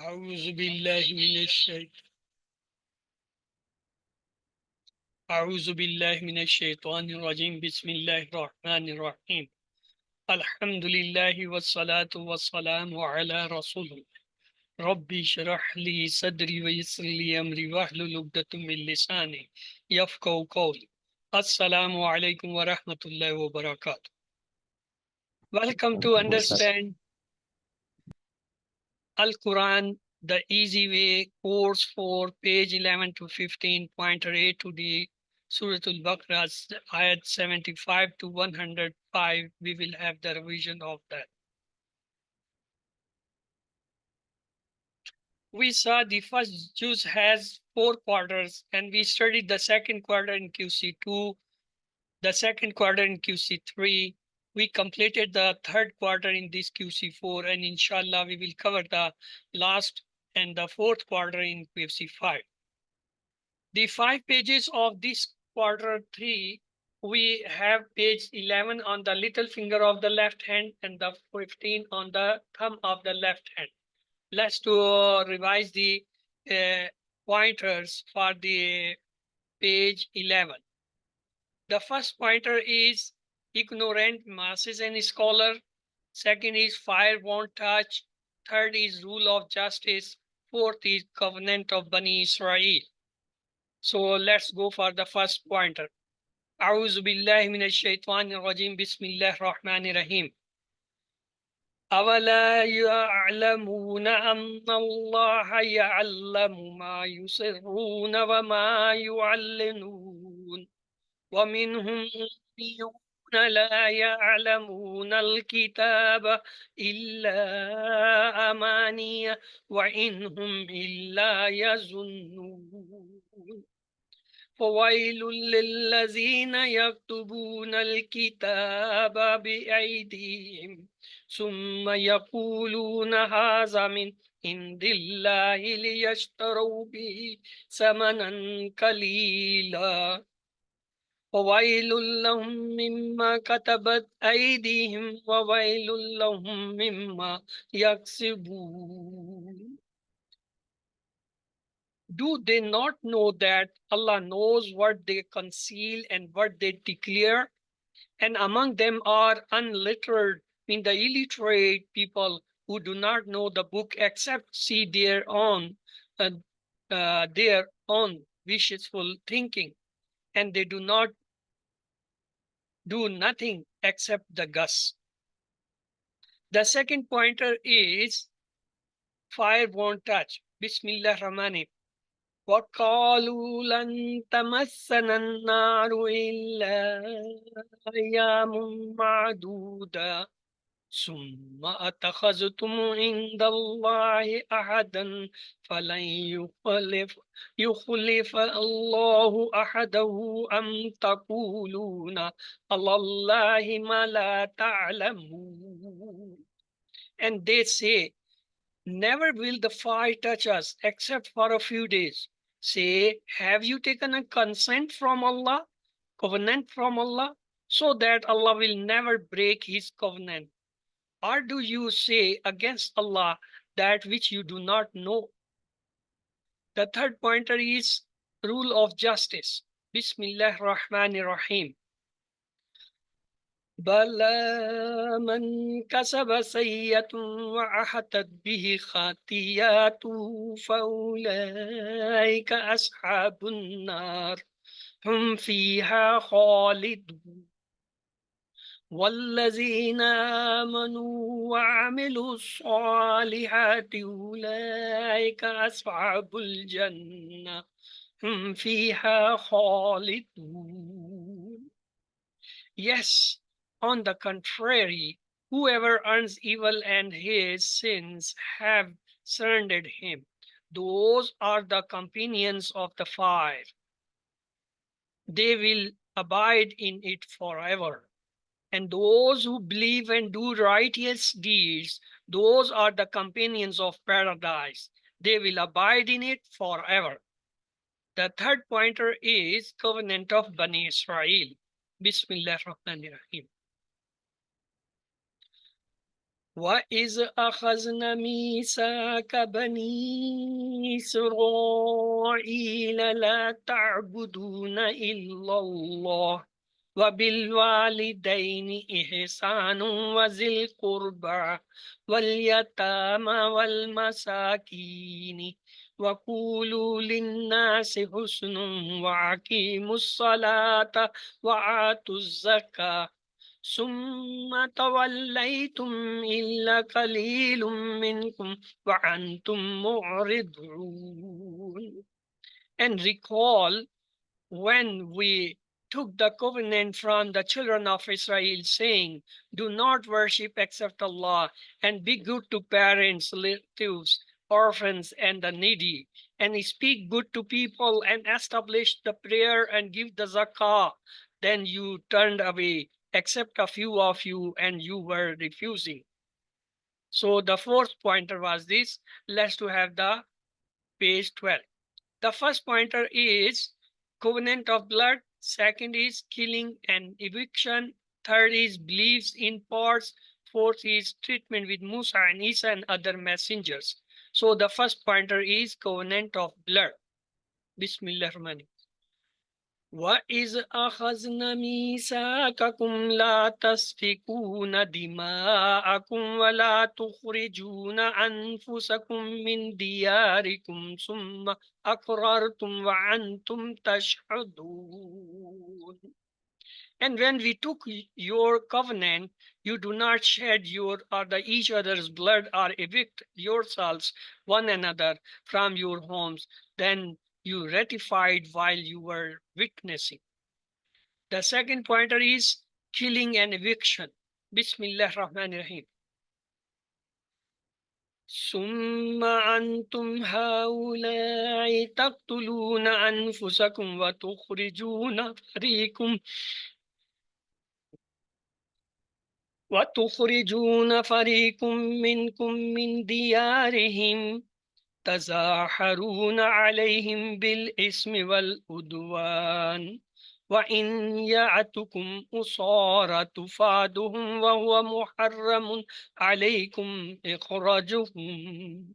أعوذ بالله من الشيطان أعوذ بالله من الشيطان الرجيم بسم الله الرحمن الرحيم الحمد لله والصلاة والسلام على رسول الله ربي اشرح لي صدري ويسر لي أمري واحلل عقدة من لساني يفقهوا قولي. Assalamu alaikum wa rahmatullahi wa barakatuh. Welcome to Understand Al-Quran the Easy Way course for page 11 to 15, pointer A to D, Surah Al-Baqarah, ayat 75 to 105. We will have the revision of that. We saw the first juz has 4 quarters, and we studied the second quarter in QC2, the second quarter in QC3. We completed the third quarter in this QC4, and inshallah, we will cover the last and the fourth quarter in QC5. The 5 pages of this quarter 3, we have page 11 on the little finger of the left hand and the 15 on the thumb of the left hand. Let's revise the pointers for the page 11. The first pointer is ignorant masses and scholar. Second is fire won't touch. Third is rule of justice. Fourth is covenant of Bani Israel. So let's go for the first pointer. أعوذ بالله من الشيطان الرجيم بسم الله الرحمن الرحيم. أولا يعلمون أن الله يعلم ما يسرون وما يعلنون ومنهم أميون لا يعلمون الكتاب إلا أماني وإن هم إلا يظنون فويل للذين يكتبون الكتاب بأيديهم ثم يقولون هذا من عند الله ليشتروا به ثمنا قليلا وويل لهم مما كتبت أيديهم وويل لهم مما يكسبون. Do they not know that Allah knows what they conceal and what they declare? And among them are unlettered, the illiterate people who do not know the book except see their own wishful thinking, and they do not do nothing except the guess. The second pointer is fire won't touch. Bismillah Rahmani. وقالوا لن تمسنا النار إلا أيام معدودة ثم أتخذتم عند الله أحدا فلن يخلف الله أحده أم تقولون على الله ما لا تعلمون. And they say, never will the fire touch us except for a few days. Say, have you taken a consent from Allah, covenant from Allah, so that Allah will never break his covenant? Or do you say against Allah that which you do not know? The third pointer is rule of justice. Bismillah Rahman Rahim. بلى من كسب سيئة وأحطت به خطيئته فأولئك أصحاب النار هم فيها خالدون والذين آمنوا وعملوا الصالحات أولئك أصحاب الجنة هم فيها خالدون. Yes, on the contrary, whoever earns evil and his sins have surrendered him. Those are the companions of the fire. They will abide in it forever. And those who believe and do righteous deeds, those are the companions of paradise. They will abide in it forever. The third pointer is covenant of Bani Israel. Bismillah Rahman Rahim. وَإِذْ أَخَذْنَا مِيثَاقَ بَنِي إِسْرَائِيلَ لَا تَعْبُدُونَ إِلَّا اللَّهَ وَبِالْوَالِدَيْنِ إِحْسَانًا وَذِي الْقُرْبَى وَالْيَتَامَى وَالْمَسَاكِينِ وَقُولُوا لِلنَّاسِ حُسْنًا وَأَقِيمُوا الصَّلَاةَ وَآتُوا الزَّكَاةَ ثم توليتم إلا قليل منكم وأنتم معرضون. And recall when we took the covenant from the children of Israel, saying, do not worship except Allah, and be good to parents, relatives, orphans, and the needy, and speak good to people, and establish the prayer and give the zakah. Then you turned away, except a few of you, and you were refusing. So the fourth pointer was this. Let's to have the page 12. The first pointer is covenant of blood. Second is killing and eviction. Third is beliefs in parts. Fourth is treatment with Musa and Isa and other messengers. So the first pointer is covenant of blood. Bismillah ar-Rahman. وَإِذْ أَخَذْنَا مِيثَاقَكُمْ لَا تَسْفِكُونَ دِمَاءَكُمْ وَلَا تُخْرِجُونَ أَنفُسَكُمْ مِنْ دِيَارِكُمْ ثُمَّ أَقْرَرْتُمْ وَأَنْتُمْ تَشْهَدُونَ. And when we took your covenant, you do not shed your or the each other's blood or evict yourselves one another from your homes. Then you ratified while you were witnessing. The second pointer is killing and eviction. Bismillah ar-Rahman ar-Rahim. ثم أنتم هؤلاء تقتلون أنفسكم وتخرجون فريق منكم من ديارهم تظاهرون عليهم بالإثم والعدوان وإن يأتكم أسارى تفادهم وهو محرم عليكم إخراجهم.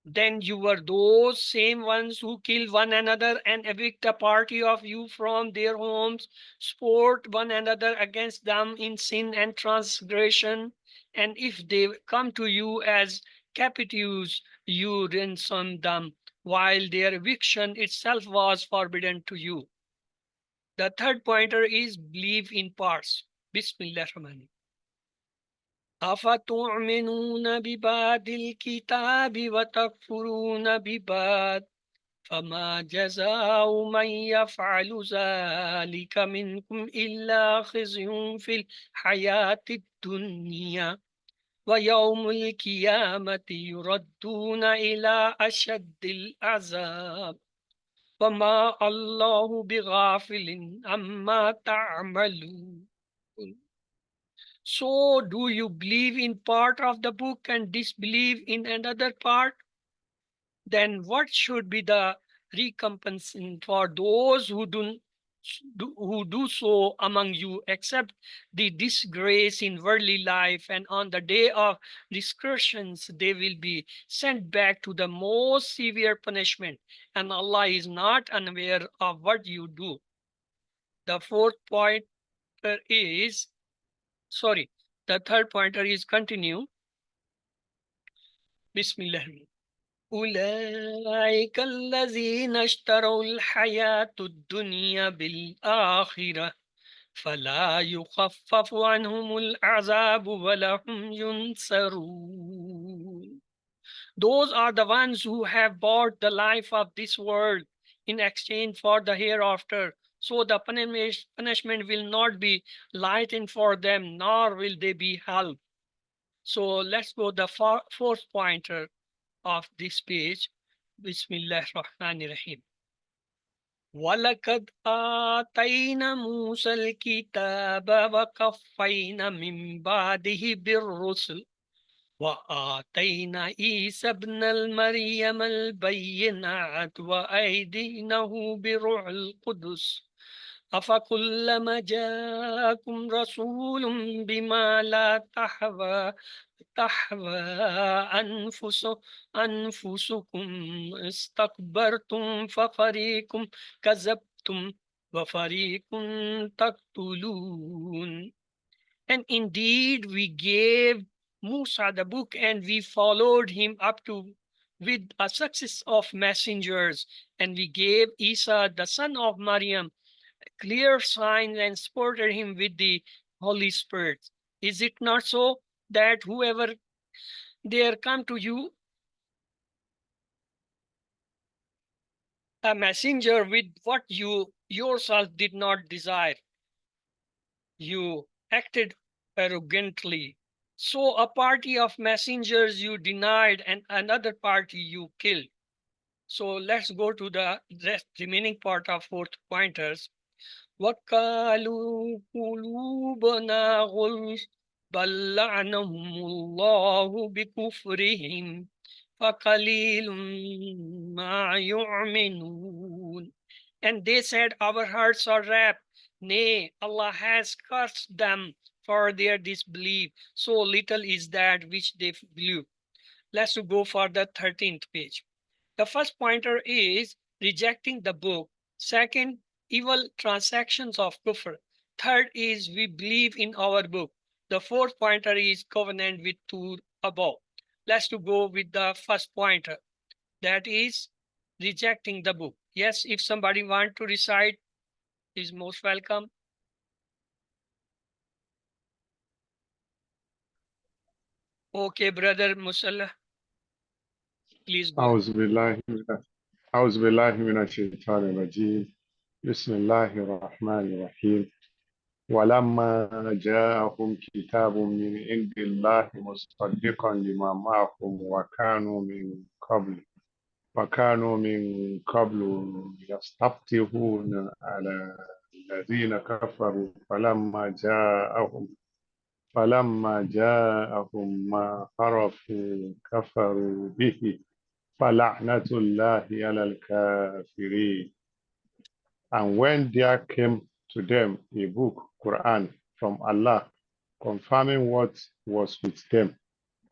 Then you were those same ones who kill one another and evict a party of you from their homes, support one another against them in sin and transgression. And if they come to you as captives, you ransom them, while their eviction itself was forbidden to you. The third pointer is believe in parts. Bismillah ar-Rahman. أفتؤمنون ببعض الكتاب وتكفرون ببعض فما جزاء من يفعل ذلك منكم إلا خزي في الحياة الدنيا ويوم القيامة يردون إلى أشد العذاب وما الله بغافل عما تعملون. So do you believe in part of the book and disbelieve in another part? Then what should be the recompense for those who do so among you, except the disgrace in worldly life, and on the day of discretions they will be sent back to the most severe punishment, and Allah is not unaware of what you do. The fourth point is the third pointer is continue. Bismillah. أولئك الذين اشتروا الحياة الدنيا بالآخرة فلا يخفف عنهم العذاب ولا هم ينصرون. Those are the ones who have bought the life of this world in exchange for the hereafter. So the punishment will not be lightened for them, nor will they be helped. So let's go the fourth pointer of this page. Bismillah ar-Rahman ar-Rahim. وَلَقَدْ آتَيْنَا مُوسَى الْكِتَابَ وَقَفَّيْنَا مِنْ بَعْدِهِ بِالرُّسُلِ وآتينا عيسى ابن المريم البينات وأيدينه بروح القدس أَفَكُلَّمَا جَاءَكُمْ رَسُولٌ بِمَا لَا تَحْوَى أَنفُسُكُمْ اسْتَكْبَرْتُمْ فَفَرِيقٌ كَذَّبْتُمْ وَفَرِيقٌ تَقْتُلُونَ. And indeed, we gave Musa the book and we followed him up to with a success of messengers. And we gave Isa, the son of Maryam, clear signs and supported him with the Holy Spirit. Is it not so that whoever there come to you a messenger with what you yourself did not desire, you acted arrogantly. So a party of messengers you denied and another party you killed. So let's go to the remaining part of fourth pointers. وَقَالُوا قُلُوبُنَا غُلْفٌ بَلْ لَعَنَهُمُ اللَّهُ بِكُفْرِهِمْ فَقَلِيلٌ مَا يُؤْمِنُونَ. And they said, our hearts are wrapped. Nay, Allah has cursed them for their disbelief. So little is that which they believe. Let's go for the 13th page. The first pointer is rejecting the book. Second, evil transactions of kufr. Third is we believe in our book. The fourth pointer is covenant with two above. Let's go with the first pointer. That is rejecting the book. Yes, if somebody want to recite, is most welcome. Okay, brother Musalla, please go. أعوذ بالله أعوذ بالله من الشيطان الرجيم بسم الله الرحمن الرحيم ولما جاءهم كتاب من عند الله مصدقا لما معهم وكانوا من قبل يستفتحون على الذين كفروا فلما جاءهم ما عرفوا كفروا به فلعنة الله على الكافرين. And when there came to them a book, Quran, from Allah, confirming what was with them,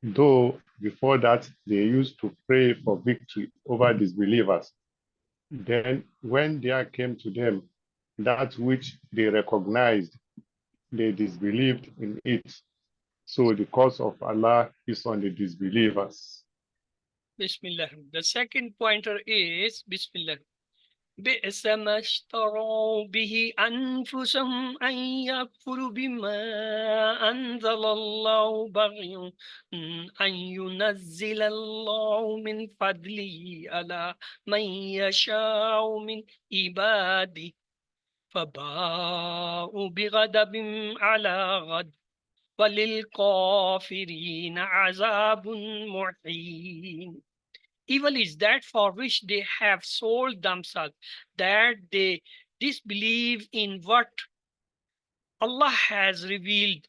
though before that they used to pray for victory over disbelievers, then when there came to them that which they recognized, they disbelieved in it. So the curse of Allah is on the disbelievers. Bismillah. The second pointer is Bismillah. بئس ما اشتروا به أنفسهم أن يكفروا بما أنزل الله بغي أن ينزل الله من فضله على من يشاء من عباده فباءوا بغضب على غضب وللكافرين عذاب محين. Evil is that for which they have sold themselves, that they disbelieve in what Allah has revealed,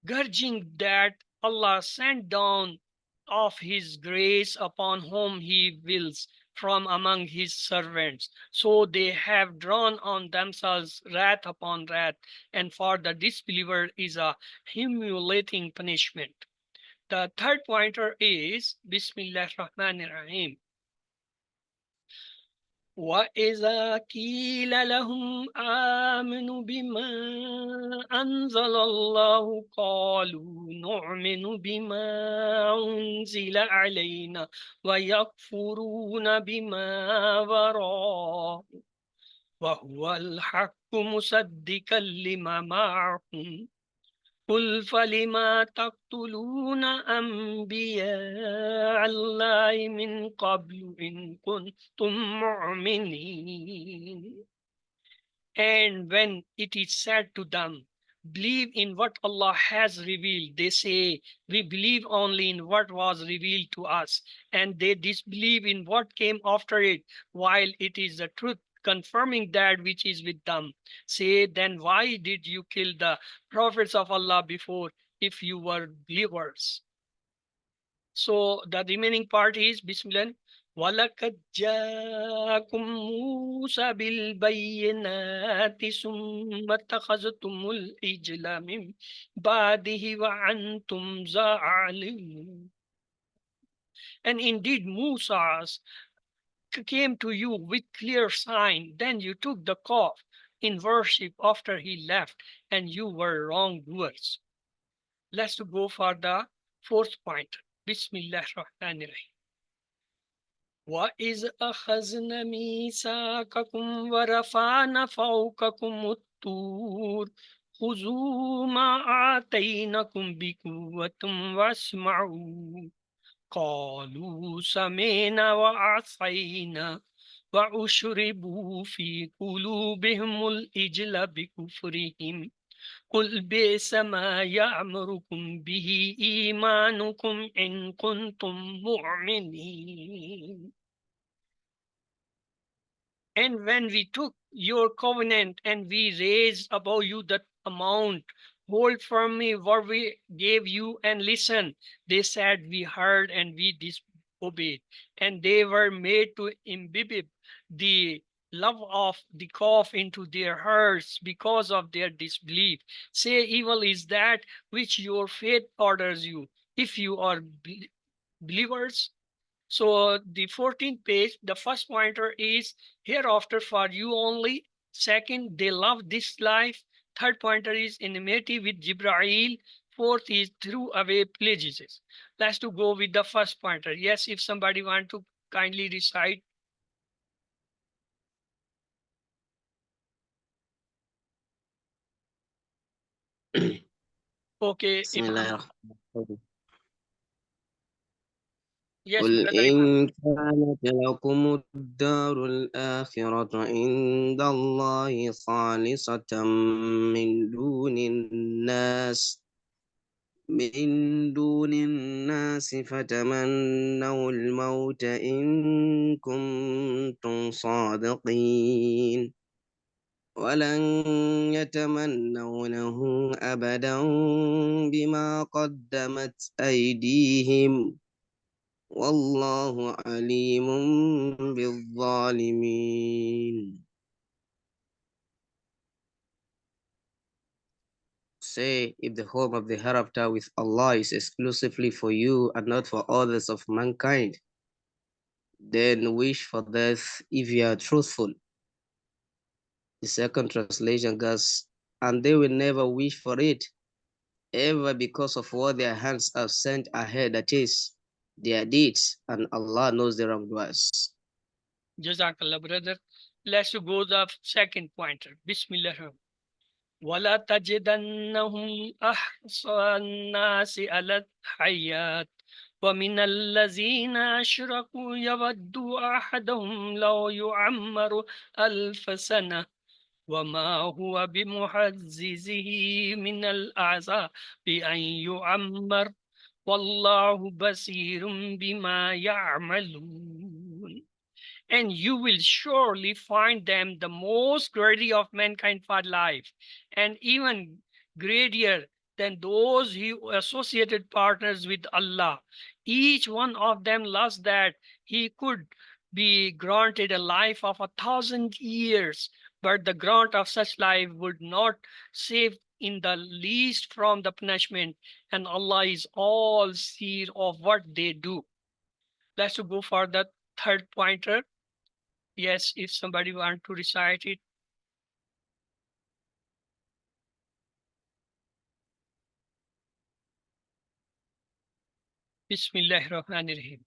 grudging that Allah sent down of his grace upon whom he wills from among his servants. So they have drawn on themselves wrath upon wrath, and for the disbeliever is a humiliating punishment. The third pointer is Bismillah Rahman Rahim. وَإِذَا قِيلَ لَهُمْ آمِنُوا بِمَا أَنزَلَ اللَّهُ قَالُوا نُؤْمِنُ بِمَا أُنزِلَ عَلَيْنَا وَيَكْفُرُونَ بِمَا وَرَاءَهُ وَهُوَ الْحَقُّ مُصَدِّقًا لِمَا مَعَهُمْ قل فلما تقتلون أنبياء الله من قبل إن كنتم مؤمنين. And when it is said to them, believe in what Allah has revealed, they say, we believe only in what was revealed to us, and they disbelieve in what came after it, while it is the truth, confirming that which is with them. Say, then why did you kill the prophets of Allah before, if you were believers? So the remaining part is Bismillah. وَلَقَدْ جَاءَكُم مُوسَى بِالْبَيِّنَاتِ ثُمَّ اتَّخَذْتُمُ الْعِجْلَ مِن بَعْدِهِ وَأَنْتُمْ ظَالِمُونَ. And indeed Musa came to you with clear sign, then you took the calf in worship after he left, and you were wrongdoers. Let's go for the fourth point. Bismillah ar-Rahman ar-Rahim. وَإِذْ أَخَذْنَا مِيثَاقَكُمْ وَرَفَعْنَا فَوْقَكُمُ الطُّورَ خُذُوا مَا آتَيْنَكُمْ بِقُوَّةٍ وَاسْمَعُوا قالوا سمعنا وعصينا وأشربوا في قلوبهم الإجل بكفرهم قل بئس ما يأمركم به إيمانكم إن كنتم مؤمنين. And when we took your covenant and we raised above you the amount, hold firmly what we gave you and listen. They said, we heard and we disobeyed. And they were made to imbibe the love of the calf into their hearts because of their disbelief. Say, evil is that which your faith orders you. If you are believers, so the 14th page, the first pointer is hereafter for you only. Second, they love this life. Third pointer is enmity with Jibrail. Fourth is threw away pledges. Let's to go with the first pointer. Yes, if somebody want to kindly recite. Okay, بسم Imam. الله الرحمن الرحيم. Yes, قل brother Imam. إن كانت لكم الدار الآخرة عند الله خالصة من دون الناس فتمنوا الموت إن كنتم صادقين ولن يتمنونه أبدا بما قدمت أيديهم والله عليم بالظالمين. Say, if the home of the hereafter with Allah is exclusively for you and not for others of mankind, then wish for death if you are truthful. The second translation goes, and they will never wish for it, ever, because of what their hands have sent ahead, that is, their deeds, and Allah knows the wrongdoers. Jazakallah, brother. Let's go the second pointer. Bismillah. ولا تجدنهم أحصى الناس على الحياة ومن الذين أشركوا يود أحدهم لو يعمر 1000 سنة وما هو بمعززه من الأعذاب بأن يعمر والله بصير بما يعملون. And you will surely find them the most greedy of mankind for life, and even greedier than those who associated partners with Allah. Each one of them loves that he could be granted a life of 1,000 years, but the grant of such life would not save in the least from the punishment, and Allah is all seer of what they do. Let's go for the third pointer. Yes, if somebody want to recite it. Bismillahir Rahmanir Rahim.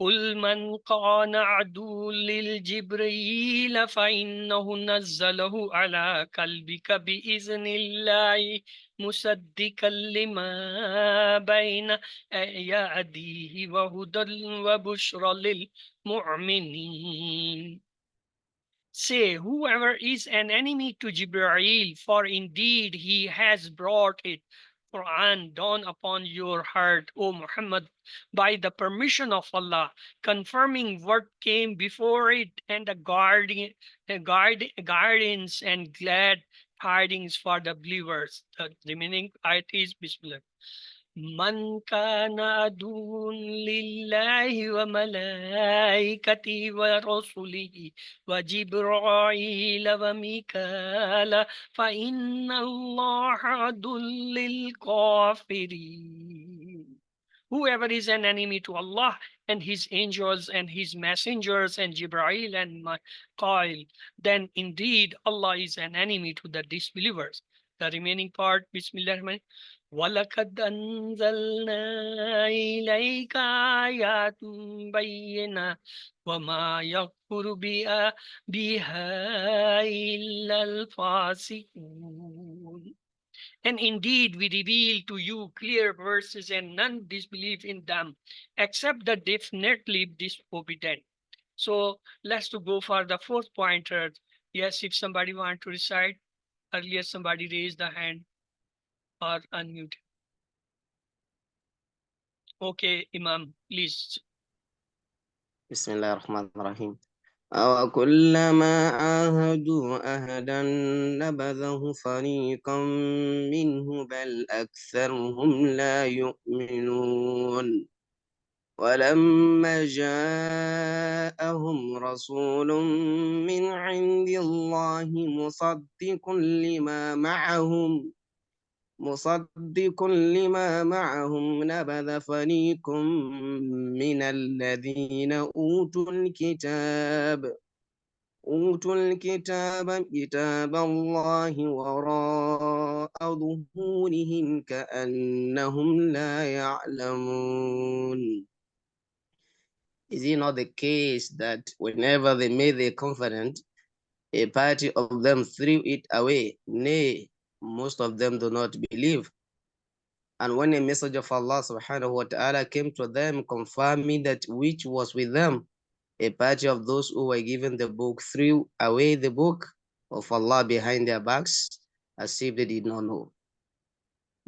قل من كان عدو للجبريل فإنه نزله على قلبك بإذن الله مصدقا لما بين يديه وهدى وبشرى للمؤمنين. Say, whoever is an enemy to Jibreel, for indeed he has brought it, Quran, down upon your heart, O Muhammad, by the permission of Allah, confirming what came before it, and a guidance and glad tidings for the believers. The remaining ayat is Bismillah. من كان عدوا لله وملائكته ورسله وجبرائيل وميكال فإن الله عدو للكافرين. Whoever is an enemy to Allah and his angels and his messengers and Jibreel and Mikael, then indeed Allah is an enemy to the disbelievers. The remaining part, Bismillah ar-Rahman. وَلَقَدْ أَنزَلْنَا إِلَيْكَ آيَاتٍ بَيِّنَاتٍ وَمَا يَكْفُرُ بِهَا إِلَّا الْفَاسِقُونَ. And indeed, we reveal to you clear verses, and none disbelieve in them, except the definitely disobedient. So let's to go for the fourth pointer. Yes, if somebody want to recite, earlier somebody raised the hand or unmute. Okay, Imam, please. بسم الله الرحمن الرحيم. أوكلما عاهدوا أهدا نبذه فريقا منه بل أكثرهم لا يؤمنون ولما جاءهم رسول من عند الله مصدق لما معهم نبذ فريق من الذين أوتوا الكتاب كتاب الله وراء ظهورهم كأنهم لا يعلمون. Is it not the case that whenever they made a covenant, a party of them threw it away? Nay, most of them do not believe. And when a message of Allah subhanahu wa ta'ala came to them confirming that which was with them, a party of those who were given the book threw away the book of Allah behind their backs as if they did not know.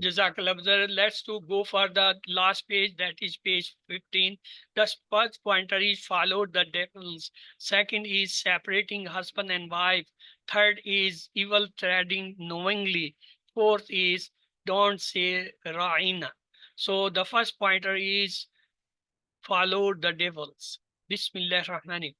Jazakallah. Let's to go for the last page, that is page 15. The first pointer is follow the devils. Second is separating husband and wife. Third is evil threading knowingly. Fourth is don't say ra'ina. So the first pointer is follow the devils. Bismillah ar-Rahman.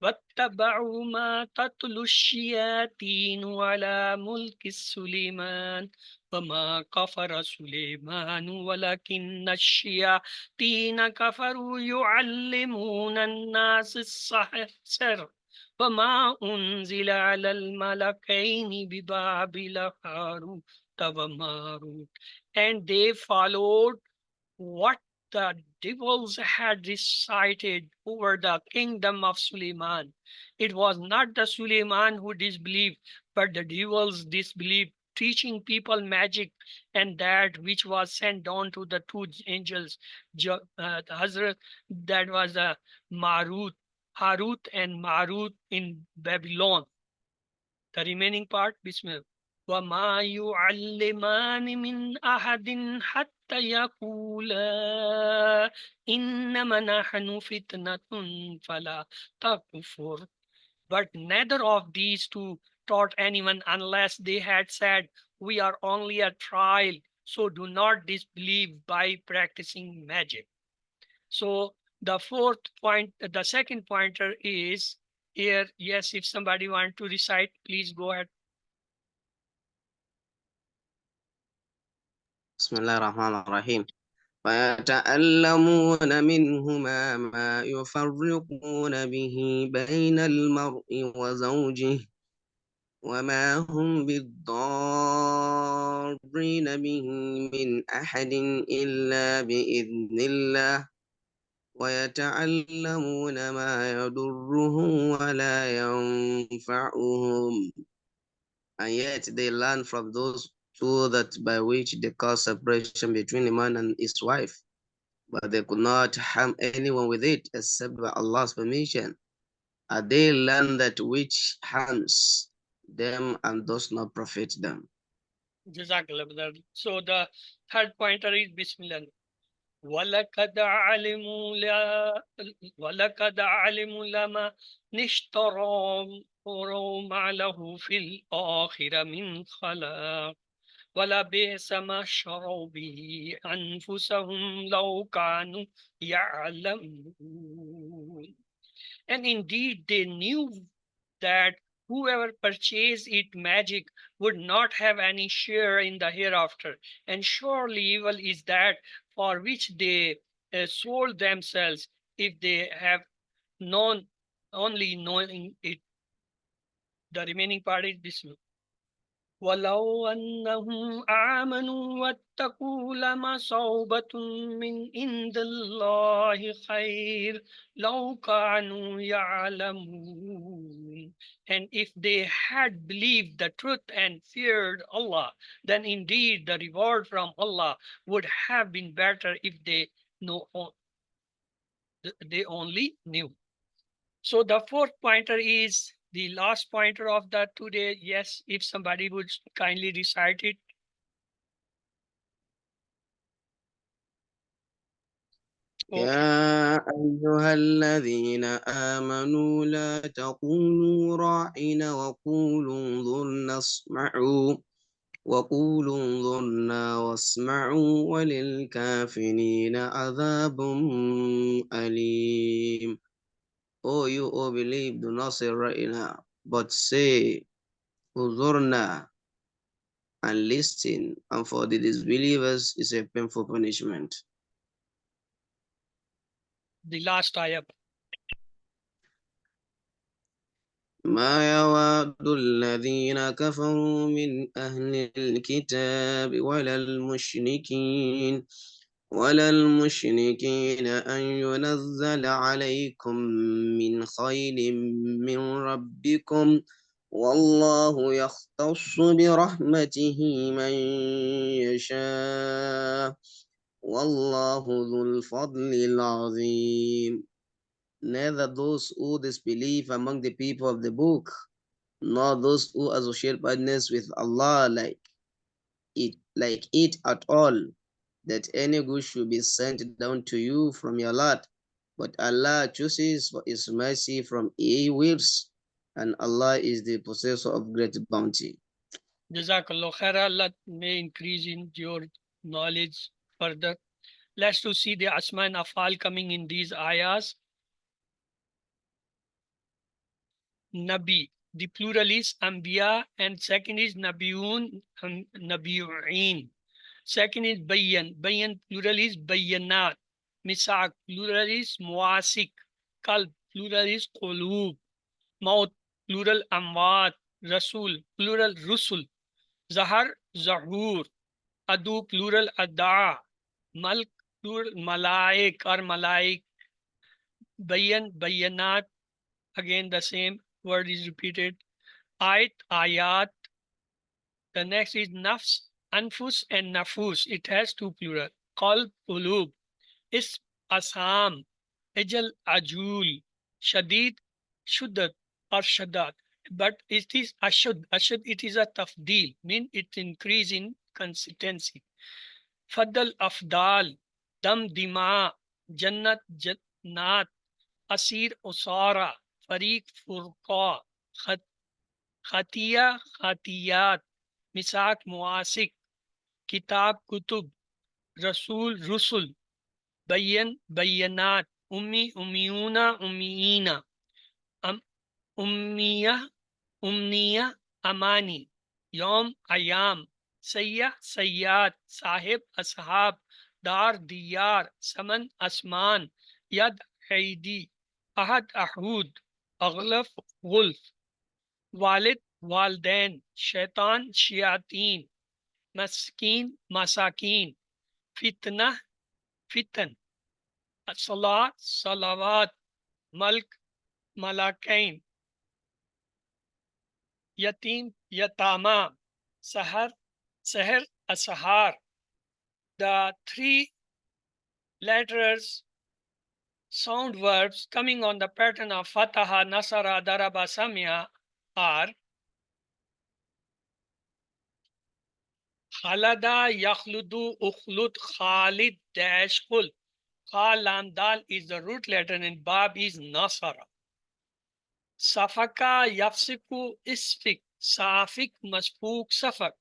واتبعوا ما تتلو الشياطين على ملك سليمان وما كفر سليمان ولكن الشياطين كفروا يعلمون الناس السحر وما أنزل على الملكين ببابل هاروت وماروت. And they followed what the devils had recited over the kingdom of Suleiman. It was not the Suleiman who disbelieved, but the devils disbelieved, teaching people magic and that which was sent down to the two angels, the Hazrat, that was Harut and Marut in Babylon. The remaining part, Bismillah. وَمَا يُعَلِّمَانِ مِنْ أَحَدٍ حَتَّى يَقُولَا إِنَّمَا نَحْنُ فِتْنَةٌ فَلَا تَكْفُرْ. But neither of these two taught anyone unless they had said, we are only a trial, so do not disbelieve by practicing magic. So the fourth point, the second pointer is here. Yes, if somebody want to recite, please go ahead. بسم الله الرحمن الرحيم. فيتعلمون منهما ما يفرقون به بين المرء وزوجه وما هم بالضارين به من أحد إلا بإذن الله ويتعلمون ما يضرهم ولا ينفعهم. And yet they learn from those two that by which they cause separation between a man and his wife, but they could not harm anyone with it except by Allah's permission. And they learn that which harms them and does not profit them. Jazakallah. So the third pointer is Bismillah. وَلَقَدْ عَلِمُوا لَمَا نِشْتَرَى مَا لَهُ فِي الْآخِرَةِ مِنْ خَلَاقٍ وَلَبِئْسَ مَا شَرَوْا بِهِ أَنفُسَهُمْ لَوْ كَانُوا يَعْلَمُونَ. And indeed they knew that whoever purchased it magic would not have any share in the hereafter. And surely evil is that for which they sold themselves, if they have known, only knowing it. The remaining part is this one. وَلَوْ أَنَّهُمْ آمَنُوا وَاتَّقُوا لَمَثُوبَةٌ مِّنْ عِندِ اللَّهِ خَيْرٌ لَوْ كَانُوا يَعْلَمُونَ. And if they had believed the truth and feared Allah, then indeed the reward from Allah would have been better if they only knew. So the fourth pointer is the last pointer of the today. Yes, if somebody would kindly recite it. Okay. يا أيها الذين آمنوا لا تقولوا راعنا وقولوا انظرنا واسمعوا وللكافرين عذاب أليم. O you who believe, do not say ra'ina, but say uzurna and listen, and for the disbelievers is a painful punishment. The last ayah. ما يود الذين كفروا من أهل الكتاب ولا المشركين أن ينزل عليكم من خير من ربكم والله يختص برحمته من يشاء والله ذو الفضل العظيم. Neither those who disbelieve among the people of the book, nor those who associate partners with Allah like it at all, that any good should be sent down to you from your Lord. But Allah chooses for His mercy from He wills, and Allah is the possessor of great bounty. Jazakallah khair. Allah may increase in your knowledge further. Let's to see the Asma and Afal coming in these ayahs. Nabi, the plural is Anbiya, and second is Nabiyun and Nabiyu'in. Second is Bayan. Bayan plural is Bayanat. Misak plural is Muasik. Kalb plural is Qulub. Maut plural Amwat. Rasul plural Rusul. Zahar Zahur. Adu plural Ada. Malk plural Malaik or Malaik. Bayan Bayanat. Again the same word is repeated. Ayat Ayat. The next is Nafs, Anfus and Nafus. It has two plural. Qalb Ulub. Is Asam. Ajal Ajul. Shadid Shuddat or Shaddad. But it is Ashud. Ashud, it is a tafdeel, mean it increase in consistency. Fadal Afdal. Dam Dima. Jannat Jannat. Asir Usara. Fariq Furqa. Khatiya Khatiyat. Misak Muasik. Kitab Kutub. Rasul Rusul. Bayan Bayanat. Ummi Ummiyuna Ummiyina. Ummiya Umniya Amani. Yom Ayam. Sayyah Sayyat. Sahib Ashab. Dar Diyar. Saman Asman. Yad Haidi. Ahad Ahud. Aghlaf Gulf. Walid Waldain. Shaitan Shiateen. Maskin Masakin. Fitna Fitan. Salat Salawat. Malk Malakain. Yatim Yatama. Sahar Sahar Asahar. The three letters sound verbs coming on the pattern of Fataha, Nasara, Daraba, Samia are Khalada, Yakhludu, Ukhlud, Khalid, Dash, Khul. Khal, Lam, Dal is the root letter and Bab is Nasara. Safaka, Yafsiku, Isfik, Safik, Maspuk, Safak.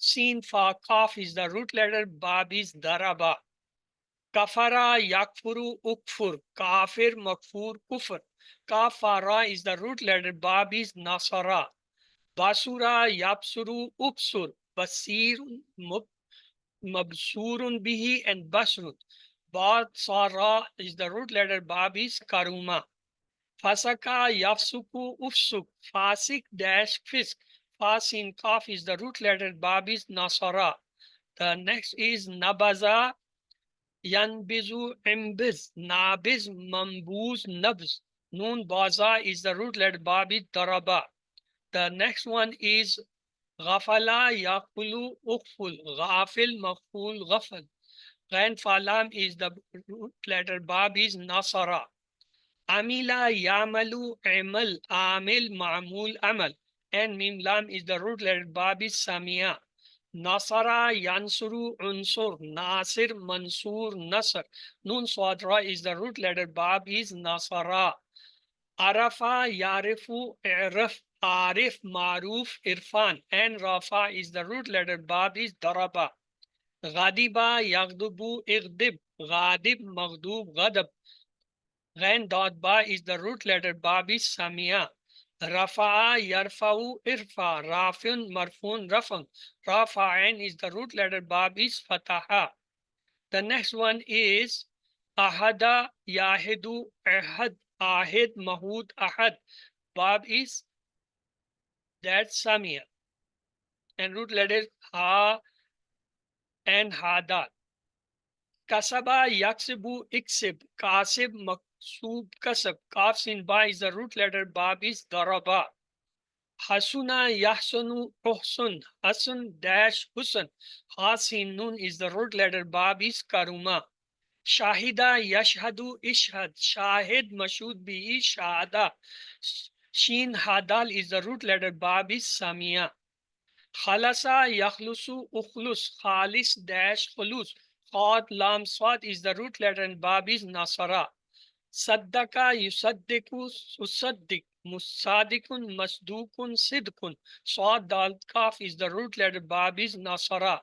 Sin fa kaf is the root letter. Bab is daraba. Kafara yakfuru ukfur. Kafir makfur kufr. Kafara is the root letter. Bab is nasara. Basura yapsuru upsur. Basir mabsurun bihi and basrun. Basara is the root letter. Bab is karuma. Fasaka yafsuku ufsuk. Fasik dash fisk. Fasin kaf is the root letter. Bab is nasara. The next is nabaza yanbizu imbiz. Nabiz mambuz nabz. Nun baza is the root letter. Bab is daraba. The next one is Ghafala Yakulu Ukful. Ghafil Maful Ghafal. Ghain Falam is the root letter. Bab is Nasara. Amila Yamalu Amal. Amil Ma'mul Amal. And Mim Lam is the root letter. Bab is Samia. Nasara Yansuru Unsur. Nasir Mansur Nasr. Nun Swadra is the root letter. Bab is Nasara. Arafa Yarifu Arif. Arif, Maruf, Irfan, and Rafa is the root letter. Bab is Daraba. Ghadiba, Yaghdubu, Igdib. Ghadib, Maghdub, Ghadab. Ghain dot ba is the root letter. Bab is Samia. Rafa'a, Yarfa'u, Irfa. Rafun, Marfun, Rafun. Rafa'an is the root letter. Bab is Fataha. The next one is Ahada, Yahidu, Ahad. Ahid, Mahud, Ahad. Bab is Samia. And root letters ha and hada. Kasaba yaksibu iksib. Kasib maksub kasab. Kaf sin ba is the root letter. Bab is daraba. Hasuna yahsunu uhsun. Hasun dash husan. Hasin nun is the root letter. Bab is karuma. Shahida yashhadu ishhad. Shahid mashud bi shahada. Shin hadal is the root letter. Bab is samia. Khalasa yakhlusu ukhlus. Khalis dash khulus. Qad lam swat is the root letter and bab is nasara. Saddaka yusaddiku usaddik. Musadikun masdukun sidkun. Swad dal kaf is the root letter. Bab is nasara.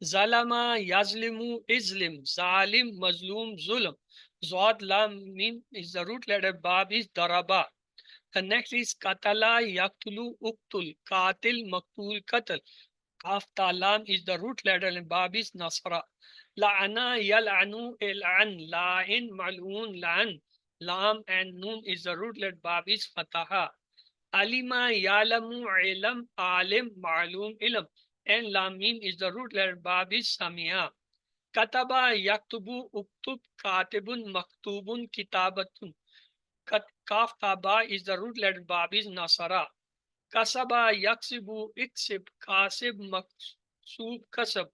Zalama yazlimu islim. Zalim mazlum zulm. Zwad lam mim is the root letter. Bab is daraba. The next is katala yaktulu uktul. Katil maktul katal. Kaf talam is the root letter and bab is nasra. La'ana yal'anu il'an. La'in mal'un la'an. Lam and nun is the root letter. Bab is fataha. Alima yalamu ilam. Alim ma'lum ilam. And lam mim is the root letter. Bab is samia. Kataba yaktubu uktub. Katibun maktubun kitabatun. Kaf taba is the root letter. Bab is nasara. Kasaba yaksibu iksib. Kasib maksub kasab.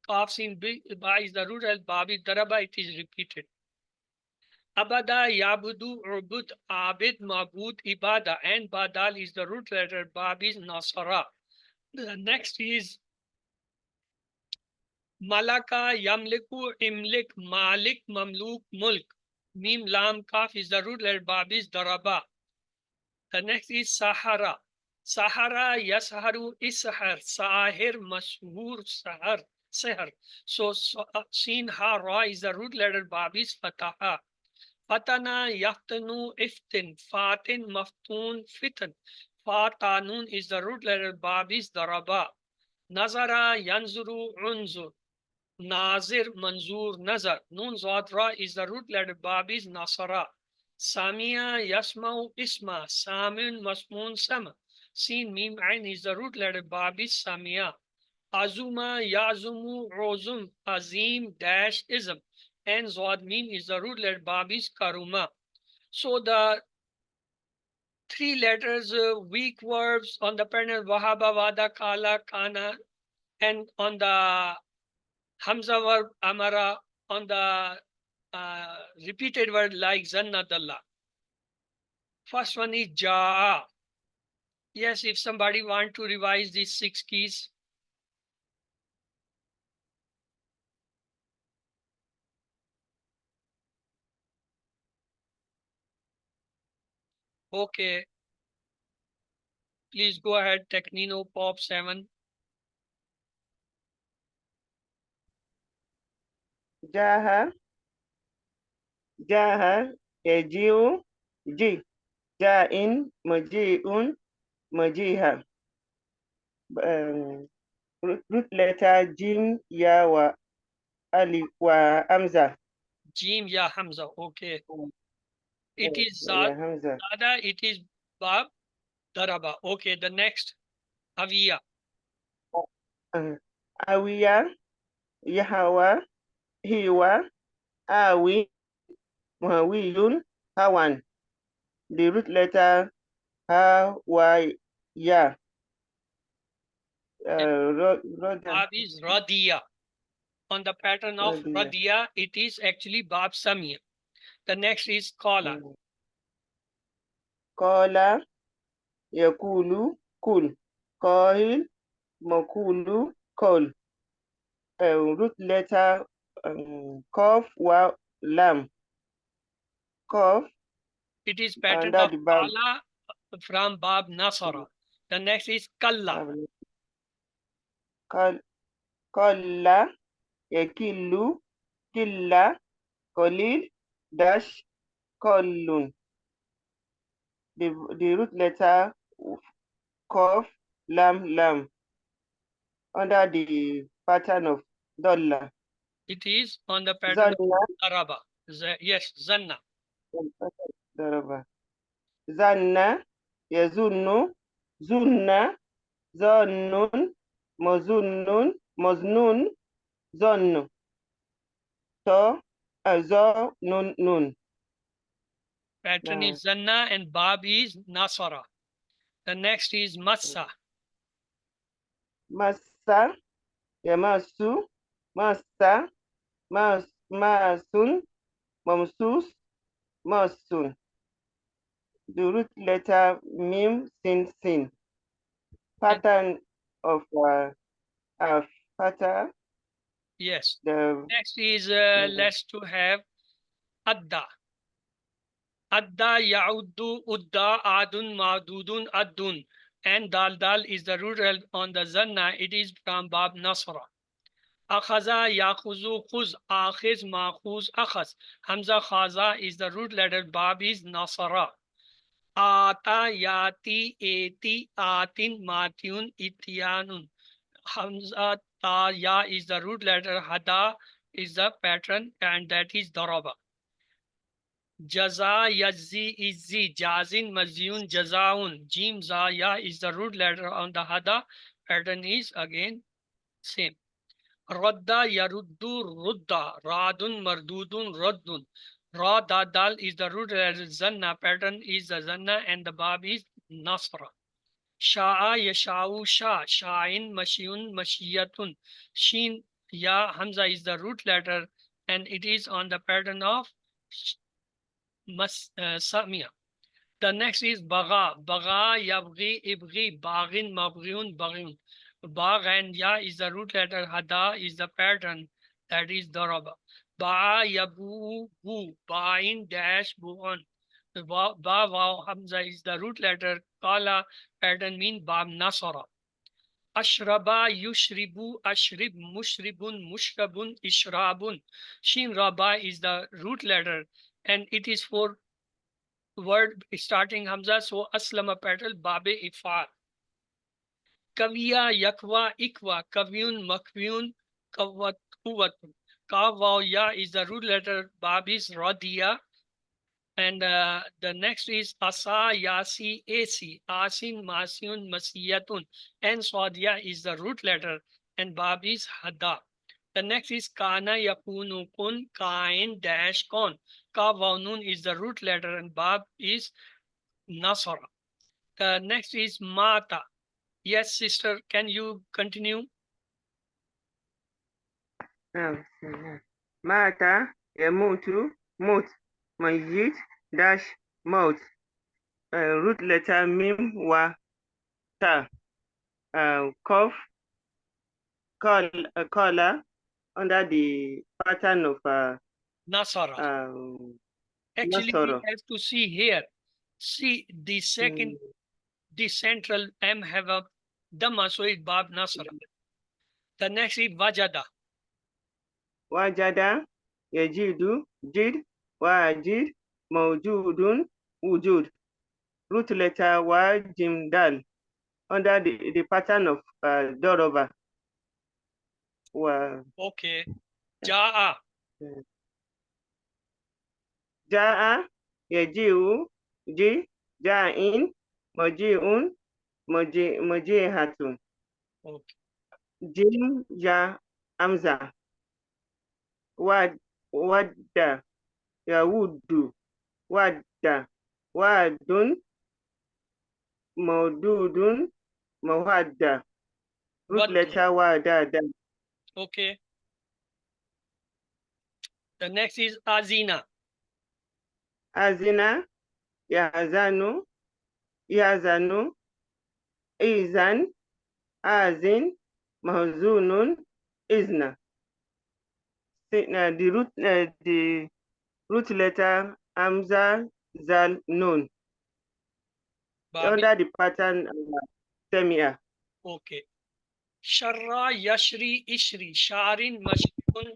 Kaf sin ba is the root letter. Bab is daraba. It is repeated. Abada yabudu ubud abid mabud ibada. And badal is the root letter. Bab is nasara. The next is malaka yamliku imlik malik mamluk mulk. Mim lam kaf is the root letter. Bab is daraba. The next is Sahara. Sahara Yasharu Ishar. Sahir Mashhur Sahar. Seher. So Sin Ha Ra is the root letter. Bab is Fataha. Fatana Yaftanu Iftin. Fatin Maftun Fitan. Fatanun is the root letter. Bab is Daraba. Nazara Yanzuru Unzur. Nazir Manzur Nazar. Nun Zadra is the root letter. Bab is Nasara. Samia Yasmau Isma. Samin Masmun Sama. Sin Mim Ain is the root letter. Bab is Samia. Azuma Yazumu Rozum. Azim Dash Ism. And Zod Mim is the root letter. Bab is Karuma. So the three letters, weak verbs on the pattern Wahaba, Wada, Kala, Kana, and on the Hamza verb Amara, on the repeated word like Zannadallah. First one is Ja'a. Yes, if somebody want to revise these 6 keys. Okay. Please go ahead, Technino Pop 7. Jaha, Jaha, Yajiu, Ji, Jain, Majiun, Majiha. Root letter Jim, Ya, wa Ali, wa Hamza. Jim Ya Hamza. Okay. It is Ya Hamza. Zada. It is Bab Daraba. Okay. The next Aviya. Awiya, Yahawa, Hiwa, Awi, Muhawiyun, Hawan. The root letter Ha, Wa, Ya. Bab is Radiya. On the pattern of Radiya, it is actually Bab Samia. The next is Qala. Kola, Yakulu, Kul. Kohil, Makulu, Kol. Root letter Kof, Wa, Lam. Kof, It is pattern under of the Bab. Qala from Bab Nasara. The next is Kalla. Kolla, Yakilu, Killa, Kolil, Dash, Kolun. The root letter Kof, Lam, Lam. Under the pattern of Dollar. It is on the pattern Zanna, of Araba. Yes, Zanna. Zanna, Yazunnu, Zunna, Zonnun, Mozunnun, Moznun, Zonnu. So, Zonun, Nun. Pattern is Zanna and Bab is Nasara. The next is Massa. Massa, Yamasu, Massa, Masun, Mamsus, Masun. The root letter Mim, Sin, Sin. Pattern of pattern. Yes. The next is let's to have Adda. Adda, Yauddu, Udda, Adun, Madudun, Addun. And Dal is the root on the Zanna. It is from Bab Nasra. Akhaza, Yakhuzu, Khuz, Akhiz, Makhuz, Akhaz. Hamza Khaza is the root letter. Bab is Nasara. Ata, Yati, Eti, Atin, Matyun, Ityanun. Hamza Ta Ya is the root letter. Hada is the pattern, and that is Daraba. Jaza Yazzi Izzi Jazin Mazyun Jazaun. Jim Za Ya is the root letter on the Hada. Pattern is again same. Radda Yaruddu Rudda. Radun Mardudun Raddun. Ra Dal is the root letter. Zanna pattern is the Zanna, and the Bab is Nasra. Sha'a Yasha'u Sha, Sha'in Mashiyun Mashiyatun. Shin Ya Hamza is the root letter, and it is on the pattern of Samia. The next is Baga. Baga Yabghi Ibghi Baghin Mabghiun Baghiun. Bag and Ya is the root letter. Hada is the pattern, that is Daraba. Ba'a Yabu Bu Ba'in dash Bu'an. Ba Waw Hamza is the root letter. Kala pattern mean Bab Nasara. Ashraba Yushribu Ashrib Mushribun Mushrabun Ishrabun. Shin Raba is the root letter, and it is for word starting Hamza. So Aslama pattern Babe Ifar. Kaviya Yakwa Ikwa Kavyun Makvyun Kawat Kuwatun. Kawaw Ya is the root letter. Bab is Radiya. And the next is Asa, Yasi, Asi, Asin, Masyun, Masiyatun. And Swadia is the root letter, and Bab is Hada. The next is Kana, Yakunu, Kun, Kain, Dash, Kon. Ka, Nun is the root letter, and Bab is Nasara. The next is Mata. Yes, sister, can you continue? Mata, Yamutu, Mut, Majid, Dash, Mouth. Root letter Mim, Wa, Ta. Cough, collar, under the pattern of Nasara. Actually, we Nasara. have to see here. See the second, the central M have a Dhamma, so it's Bab Nasara. The next is Vajada. Wajada, yajidu, jid, wajid, mawjudun, wujud. Root letter wa, jim, dal, under the pattern of Doroba. Okay. Ja'a. Ja'a, yaji'u, ji, ja'in, maji'un, majihatun. Okay. Jim, ja, amza. Wadda, yawuddu, wadda, wadun, mawdudun, mawadda. Root Waddu. letter wa, da. Okay. The next is Azina. Azina, yazanu, yazanu, izan, azin, mahzunun, izna. The root letter Hamza, Zal, Nun. Babi. Under the pattern Semia. Okay. Sharra, Yashri, Ishri, Sharin, Mashkun,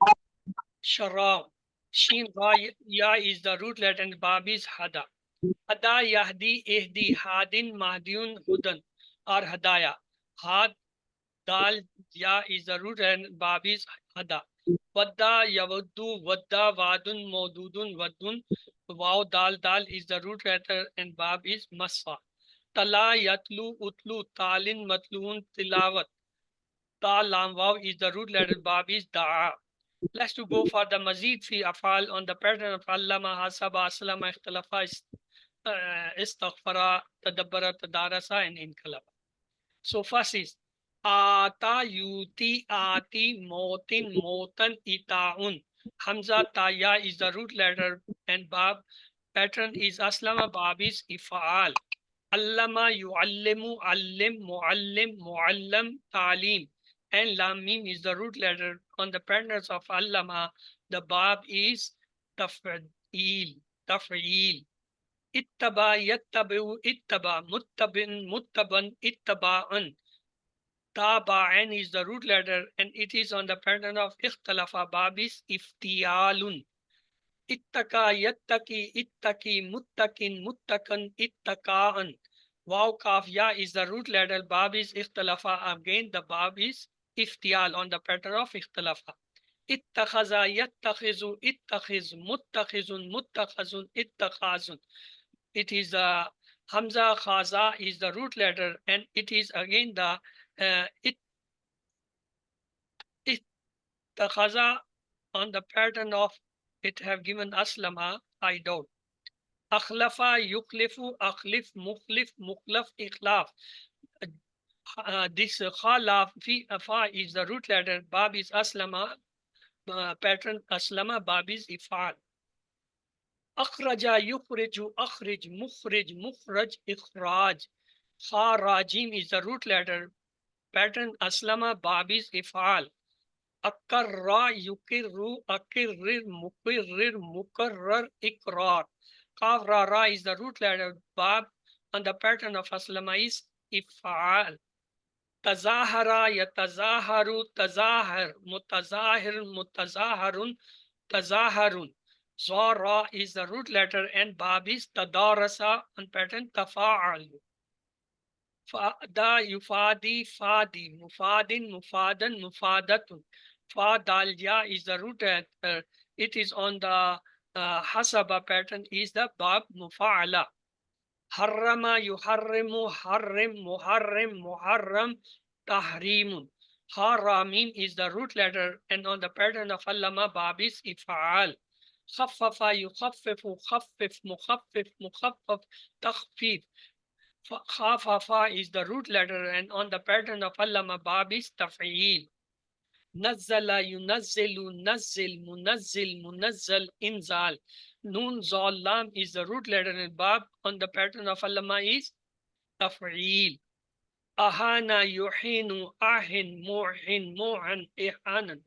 Sharab. Shin Ra Ya is the root letter and Bab is Hada. Hada, Yahdi, Ihdi, Hadin, Mahdiun, Hudan or Hadaya. Had, Dal, Ya is the root and Bab is Hada. Wadda, Yavuddu, Wadda, Wadun, Modudun, Wadun. Wow, Dal, Dal is the root letter and Bab is Masfa. Tala, Yatlu, Utlu, Talin, Matluun, Tilawat. Ta, Lam, Waw is the root letter. Bab is Da'a. Let's to go for the Mazid fi Afal on the pattern of Allama, Hasaba, Aslama, Ikhtalafa, Istaghfara, Tadabbara, Tadarasa, and Inkalaba. So first is Ata, Yuti, Ati, Motin, Motan, Itaun. Hamza, Taya is the root letter and Bab pattern is Aslama, Bab is Ifa'al. Allama, Yuallimu, Allim, Muallim, Muallam, Talim. And Lam Mim is the root letter. On the partners of Allama, the Bab is Taf'il. Taf'il. Ittaba, Yattabu, Ittaba, Muttabin, Muttaban, Ittaba'an. Taba'an is the root letter and it is on the pattern of Ikhtalafa. Bab is Iftialun. Ittaka, Yattaki, Ittaki, Muttakin, Muttakan, Ittaka'an. Waw Kaf Ya is the root letter. Bab is Ikhtalafa. Again, the Bab is Iftial on the pattern of Ikhtalafa. Ittakhaza, Yattakhizu, Ittakhiz, Muttakhizun, Muttakhazun, Ittakhazun. It is Hamza Khaza is the root letter and it is again the Ittakhaza on the pattern of it have given Aslama, I doubt. Akhlafa, Yukhlifu, Akhlif, Mukhlif, Mukhlaf, Ikhlaf. This Khalaf, Fi, Afa is the root letter. Bab is Aslama, pattern Aslama, Bab is Ifal. Akhraja, Yukhriju, Akhrij, Mukhrij, Mukhraj, Ikhraj. Kharajim is the root letter. Pattern Aslama, Bab is Ifal. Akarra, Yukirru, Akirrir, Mukirrir, Mukarrar, Ikrar. Kaf Ra Ra is the root letter. Bab on the pattern of Aslama is If'al. Tazahara, Yatazaharu, Tazahar, Mutazahir, Mutazaharun, Tazaharun. Zara is the root letter and Bab is Tadarasa on pattern Tafa'al. Fa'da, Yufadi, Fadi, Mufadin, Mufadan, Mufadatun. Fa Dalya is the root letter. It is on the Hasaba pattern is the Bab Mufa'ala. Harrama, Yuharrimu, Harrim, Muharrim, Muharram, Tahrimun. Haramim is the root letter and on the pattern of Allama Bab is Ifa'al. Khaffafa, Yukhaffifu, Khaffif, Mukhaffif, Mukhaffaf, Takhfif. Khafafa is the root letter and on the pattern of Allama Bab is Taf'il. Nazzala, Yunazzilu, Nazzil, Munazzil, Munazzal, Inzal. Nun Zal Lam is the root letter and Bab on the pattern of Allama is Taf'il. Ahana, Yuhinu, Ahin, Mu'hin, Mu'an, Ihanan.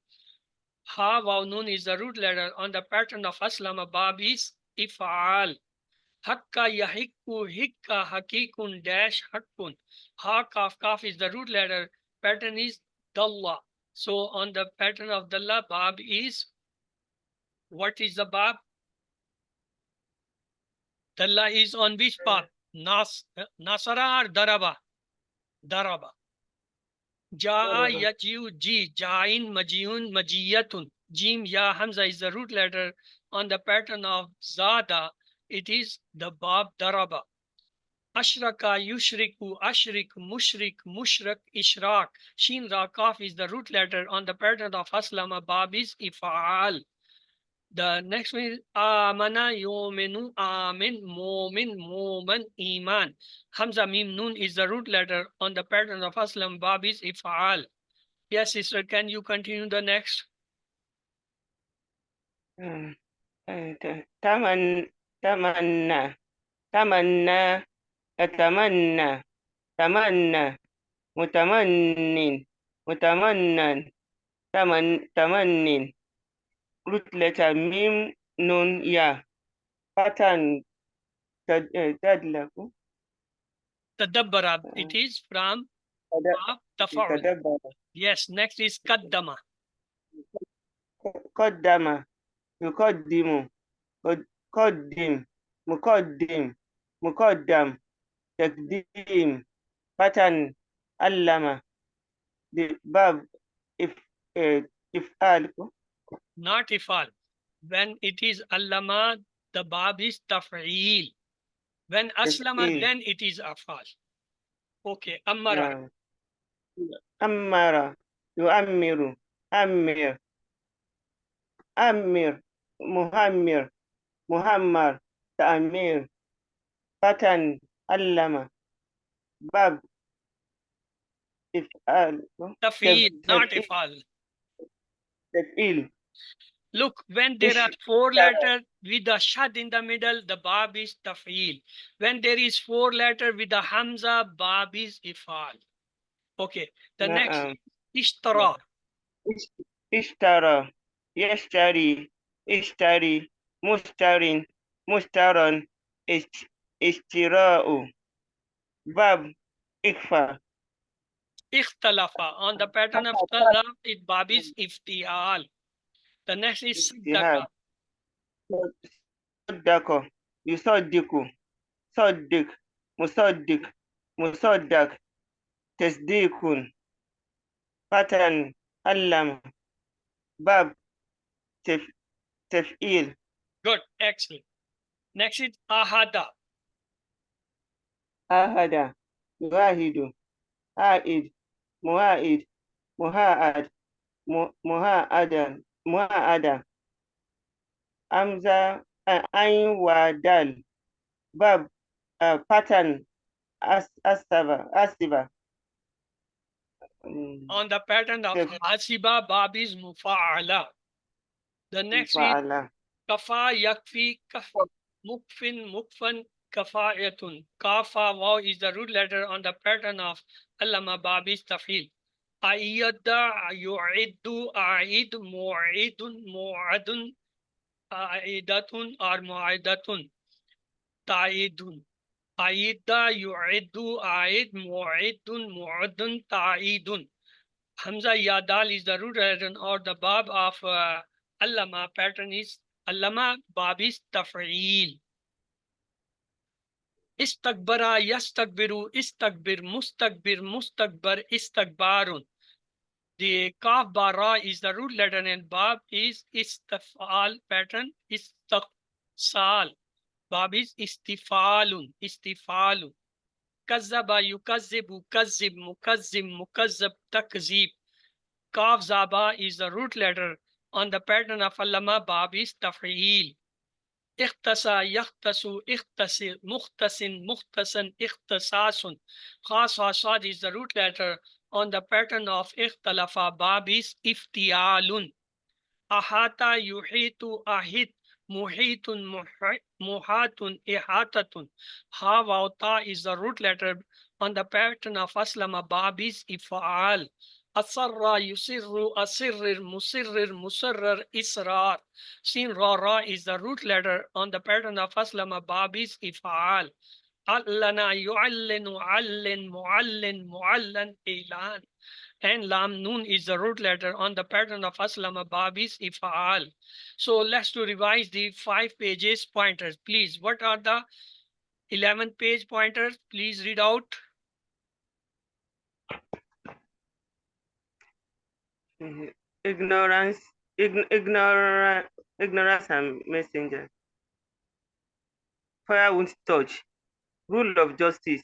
Ha Waw Nun is the root letter on the pattern of Aslama Bab is If'al. Hakka, Yahikku, Hikka, Hakikun, Dash, Hakkun. Ha Kaf Kaf is the root letter. Pattern is Dalla. So on the pattern of Dalla, Bab is What is the bab? Dalla is on which path? Nasara or daraba? Daraba. Jaa yajiu ji, jain majiun majiyatun. Jim ya hamza is the root letter on the pattern of zada. It is the bab daraba. Ashraka yushriku ashrik mushrik mushrak ishrak. Shin ra kaf is the root letter on the pattern of aslama. Bab is ifa'al. The next one is amana yomenu amin momin moman iman. Hamza mim nun is the root letter on the pattern of aslam. Bab is if'al. Yes, sister, can you continue the next? تمنى تمنى يتمنى تمنى متمن متمنن تمن root letter mim nun ya pattern tadlaku Tadabbara. It is from tafa'ul. tadabbara Yes, next is kaddama. قدم يقدم قدم مقدم مقدم تقديم pattern علم باب إفعال Not ifal. When it is allama, the bab is taf'il. When aslama, تفعيل then it is afal. Okay, ammara. نعم أمر يؤمر أمر أمر مهمر مهمر تأمير pattern علم باب إفعال Taf'il, not ifal. تفعيل Look, when there are four letters with a shad in the middle, the bab is taf'il. When there is four letters with a hamza, bab is ifal. Okay, the next نعم ishtara. اشترى يشتري اشتري مشتر مشترى اشتراء باب إخفاء Ikhtalafa. On the pattern of salah, it bab is iftial. The next is اجتهاد saddaka. صدق يصدق صدق مصدق مصدق تصديق فتن علم باب تفعيل Good, excellent. Next is ahada. أهدى يواهد عائد مواعيد مهاعد مهاعدا مهاعدا أمزة عين ودال باب pattern أسبة On the pattern of hasiba, bab is mufa'ala. The next is فعل kafa yakfi kaf mukfin mukfan kafayatun. Kafa waw is the root letter on the pattern of allama, bab is tafil. Ayyada yu'iddu a'id mu'idun mu'adun a'idatun or mu'idatun ta'idun. Aida yu'iddu a'id mu'idun mu'adun ta'idun. Hamza Yadal is the root letter or the bab of allama. Pattern is allama, bab is taf'il. Istakbara yastakbiru istakbir mustakbir mustakbar istakbarun. The kaf bara is the root letter and bab is istifal. Pattern istiqsal. Bab is istifalun istifalun. Kazzaba yukazzibu kazzib mukazzim mukazzab takzib. Kaf zaba is the root letter on the pattern of allama. Bab is taf'il. Ikhtasa yakhtasu ikhtasir mukhtasin mukhtasan ikhtasasun. Khas sad is the root letter on the pattern of ikhtalafa. Bab is iftialun. Ahata yuhitu ahit muhitun muhatun ihatatun. Ha wauta is the root letter on the pattern of aslama. Bab is if'al. Asarra yusirru asirrir musirrir musarrar israr. Sin ra is the root letter on the pattern of aslama. Bab is if'al. Allana yu'allinu allin mu'allin mu'allan ilan. and lam nun is the root letter on the pattern of aslama babis ifa'al. So let's to revise the 5 pages pointers. Please, what are the 11th page pointers? Please read out. Ignorance and messenger. Fire won't touch. Rule of justice.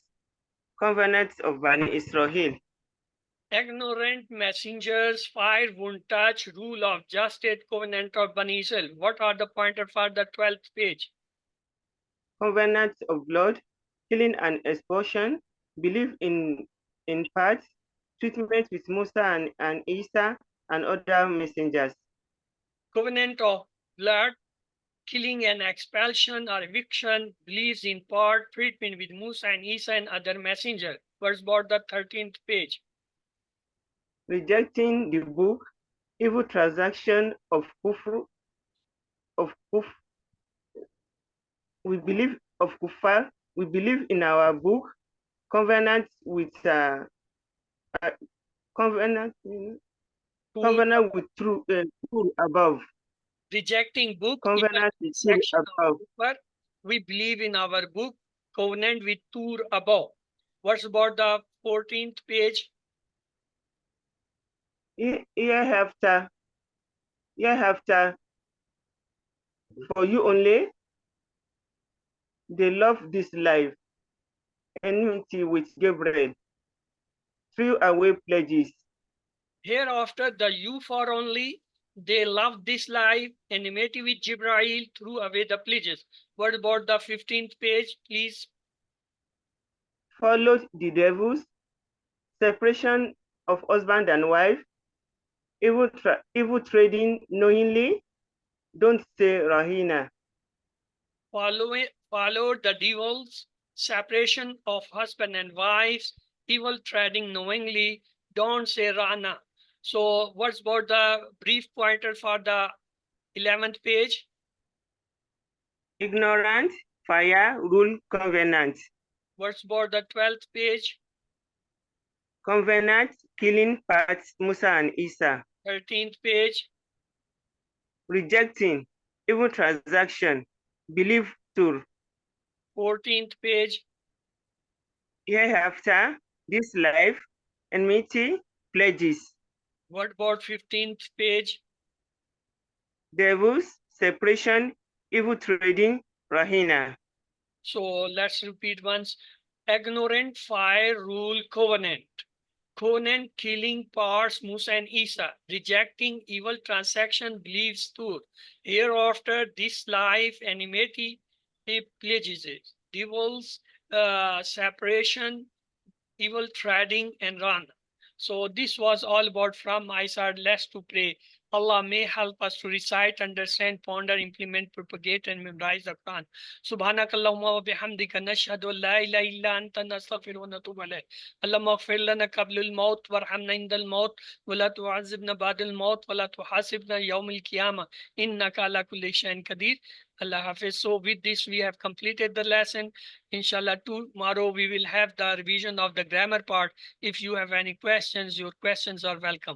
Covenants of Bani Israel. Ignorant messengers, fire won't touch, rule of justice, covenant of Bani Israel. What are the pointers for the 12th page? Covenants of blood, killing and expulsion, belief in parts, treatment with Musa and Isa and other messengers. Covenant of blood, killing and expulsion or eviction, beliefs in part, treatment with Musa and Isa and other messengers. What's about the 13th page? Rejecting the book, evil transaction of kufr, we believe of kufar, we believe in our book, covenant with covenant with true above. Rejecting book, Covenant with true section above. of we believe in our book, covenant with Tur above. What's about the 14th page? Hereafter, for you only, they love this life, enmity with Gabriel, threw away pledges. Hereafter, the you for only, they love this life, enmity with Jibrail, threw away the pledges. What about the 15th page, please? Followed the devils, separation of husband and wife, evil trading knowingly, don't say Rahina. Followed the devils, separation of husband and wives, evil trading knowingly, don't say Rana. So what's about the brief pointer for the 11th page? Ignorant, fire, rule, covenant. What's about the 12th page? Covenant, killing parts, Musa and Isa. 13th page? Rejecting, evil transaction, belief Tur. 14th page? Hereafter, this life, enmity, pledges. What about 15th page? Devils, separation, evil trading, Rahina. So let's repeat once. Ignorant, fire, rule, covenant. Covenant, killing parts, Musa and Isa. Rejecting evil transaction, beliefs, Tur. Hereafter, this life, enmity, pledges. Devils, separation, evil trading, and run. So this was all about from my side. Let's to pray. Allah may help us to recite, understand, ponder, implement, propagate, and memorize the Quran. Subhanakallahumma wa bihamdika nashhadu an la ilaha illa anta nastaghfiruka wa natubu ilayk. Allahumma ighfir lana qabla al-maut warhamna inda al-maut wa la tu'azzibna ba'da al-maut wa la tuhasibna yawm al-qiyamah innaka ala kulli shay'in qadir. Allah Hafiz. So with this we have completed the lesson. Inshallah, tomorrow we will have the revision of the grammar part. If you have any questions, your questions are welcome.